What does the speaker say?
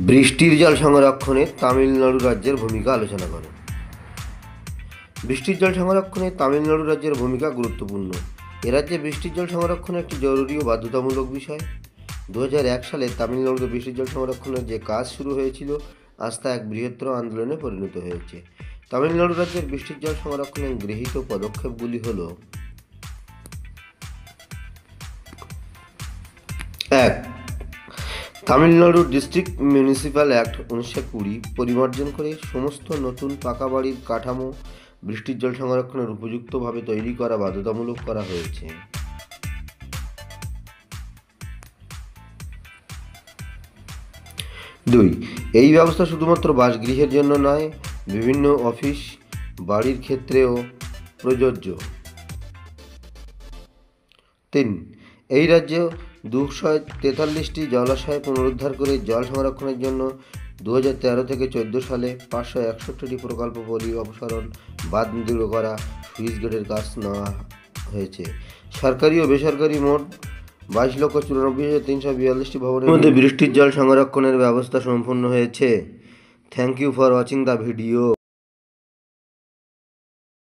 বৃষ্টির জল সংরক্ষণে তামিলনাড়ু রাজ্যের ভূমিকা আলোচনা করো। বৃষ্টির জল সংরক্ষণে তামিলনাড়ু রাজ্যের ভূমিকা গুরুত্বপূর্ণ। এ রাজ্যে বৃষ্টির জল সংরক্ষণ একটি জরুরি ও বাধ্যতামূলক বিষয়। 2001 সালে তামিলনাড়ুতে বৃষ্টির জল সংরক্ষণের যে কাজ শুরু হয়েছিল, আজ তা এক বৃহত্তর আন্দোলনে পরিণত হয়েছে। তামিলনাড়ু রাজ্যের বৃষ্টির জল সংরক্ষণে গৃহীত পদক্ষেপগুলি হল: 1. তামিলনাড়ু ডিস্ট্রিক্ট মিউনিসিপ্যাল অ্যাক্ট 1920 পরিমার্জন করে সমস্ত নতুন পাকা বাড়ির কাঠামো বৃষ্টির জল সংরক্ষণের উপযুক্তভাবে তৈরি করা বাধ্যতামূলক করা হয়েছে। 2. এই ব্যবস্থা শুধুমাত্র বাসগৃহের জন্য নয়, বিভিন্ন অফিস বাড়ির ক্ষেত্রেও প্রযোজ্য। 3. এই রাজ্যে 243টি জলাশয় পুনরুদ্ধার করে জল সংরক্ষণের জন্য 2013 থেকে 14 সালে 561টি প্রকল্প অপসারণ, বাঁধ দৃঢ় করা, সুইচ গেটের কাজ নেওয়া হয়েছে। সরকারি ও বেসরকারি মোট 22,94,342টি ভবনের মধ্যে বৃষ্টির জল সংরক্ষণের ব্যবস্থা সম্পন্ন হয়েছে। Thank you for watching the video.